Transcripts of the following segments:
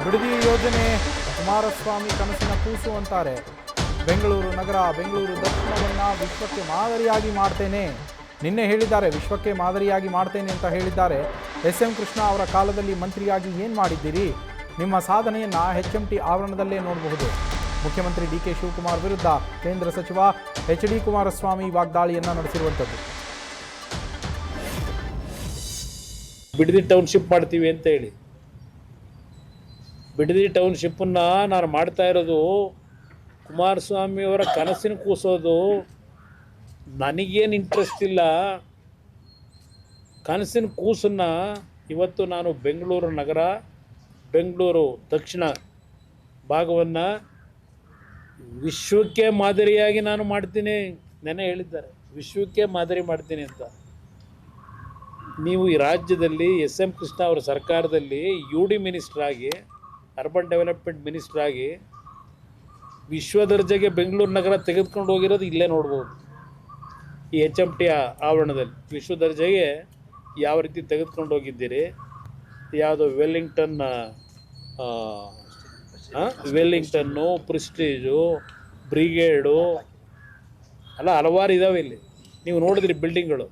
ಬಿಡದಿ ಯೋಜನೆ ಕುಮಾರಸ್ವಾಮಿ ಕನಸಿನ ಕೂಸು ಅಂತಾರೆ. ಬೆಂಗಳೂರು ನಗರ, ಬೆಂಗಳೂರು ದಕ್ಷಿಣವನ್ನು ವಿಶ್ವಕ್ಕೆ ಮಾದರಿಯಾಗಿ ಮಾಡ್ತೇನೆ, ನಿನ್ನೆ ಹೇಳಿದ್ದಾರೆ, ವಿಶ್ವಕ್ಕೆ ಮಾದರಿಯಾಗಿ ಮಾಡ್ತೇನೆ ಅಂತ ಹೇಳಿದ್ದಾರೆ. ಎಸ್.ಎಂ. ಕೃಷ್ಣ ಅವರ ಕಾಲದಲ್ಲಿ ಮಂತ್ರಿಯಾಗಿ ಏನು ಮಾಡಿದ್ದೀರಿ? ನಿಮ್ಮ ಸಾಧನೆಯನ್ನು HMT ಆವರಣದಲ್ಲೇ ನೋಡಬಹುದು. ಮುಖ್ಯಮಂತ್ರಿ ಡಿ.ಕೆ. ಶಿವಕುಮಾರ್ ವಿರುದ್ಧ ಕೇಂದ್ರ ಸಚಿವ H.D. ಕುಮಾರಸ್ವಾಮಿ ವಾಗ್ದಾಳಿಯನ್ನು ನಡೆಸಿರುವಂಥದ್ದು. ಬಿಡದಿ ಟೌನ್ಶಿಪ್ ಮಾಡ್ತೀವಿ ಅಂತ ಹೇಳಿ, ಬಿಡದಿ ಟೌನ್ಶಿಪ್ಪನ್ನು ನಾನು ಮಾಡ್ತಾ ಇರೋದು ಕುಮಾರಸ್ವಾಮಿಯವರ ಕನಸಿನ ಕೂಸೋದು. ನನಗೇನು ಇಂಟ್ರೆಸ್ಟ್ ಇಲ್ಲ. ಕನಸಿನ ಕೂಸನ್ನು ಇವತ್ತು ನಾನು ಬೆಂಗಳೂರು ನಗರ, ಬೆಂಗಳೂರು ದಕ್ಷಿಣ ಭಾಗವನ್ನು ವಿಶ್ವಕ್ಕೆ ಮಾದರಿಯಾಗಿ ನಾನು ಮಾಡ್ತೀನಿ. ನೆನೆ ಹೇಳಿದ್ದಾರೆ, ವಿಶ್ವಕ್ಕೆ ಮಾದರಿ ಮಾಡ್ತೀನಿ ಅಂತ. ನೀವು ಈ ರಾಜ್ಯದಲ್ಲಿ ಎಸ್.ಎಂ. ಕೃಷ್ಣ ಅವರ ಸರ್ಕಾರದಲ್ಲಿ UD ಮಿನಿಸ್ಟರ್ ಆಗಿ, ಅರ್ಬನ್ ಡೆವಲಪ್ಮೆಂಟ್ ಮಿನಿಸ್ಟರ್ ಆಗಿ ವಿಶ್ವ ದರ್ಜೆಗೆ ಬೆಂಗಳೂರು ನಗರ ತೆಗೆದುಕೊಂಡು ಹೋಗಿರೋದು ಇಲ್ಲೇ ನೋಡ್ಬೋದು. ಈ HMT ಆವರಣದಲ್ಲಿ ವಿಶ್ವ ದರ್ಜೆಗೆ ಯಾವ ರೀತಿ ತೆಗೆದುಕೊಂಡು ಹೋಗಿದ್ದೀರಿ. ಯಾವುದೋ ವೆಲ್ಲಿಂಗ್ಟನ್ನು, ಪ್ರೆಸ್ಟೀಜು, ಬ್ರಿಗೇಡು ಅಲ್ಲ, ಹಲವಾರು ಇದ್ದಾವೆ ಇಲ್ಲಿ. ನೀವು ನೋಡಿದ್ರಿ ಬಿಲ್ಡಿಂಗ್ಗಳು.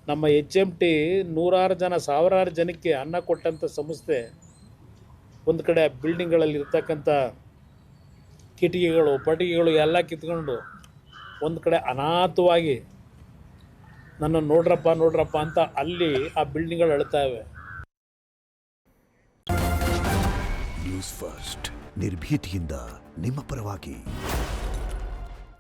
ನಮ್ಮ HMT ನೂರಾರು ಜನ, ಸಾವಿರಾರು ಜನಕ್ಕೆ ಅನ್ನ ಕೊಟ್ಟಂಥ ಸಂಸ್ಥೆ. ಒಂದು ಕಡೆ ಬಿಲ್ಡಿಂಗ್ಗಳಲ್ಲಿ ಇರ್ತಕ್ಕಂಥ ಕಿಟಕಿಗಳು, ಪಟಿಕೆಗಳು ಎಲ್ಲ ಕಿತ್ಕೊಂಡು ಒಂದು ಕಡೆ ಅನಾಥವಾಗಿ ನನ್ನ ನೋಡ್ರಪ್ಪ ಅಂತ ಅಲ್ಲಿ ಆ ಬಿಲ್ಡಿಂಗ್ಗಳು ಅಳ್ತಾವೆ. ನ್ಯೂಸ್ ಫಸ್ಟ್, ನಿರ್ಭೀತಿಯಿಂದ ನಿಮ್ಮ ಪರವಾಗಿ.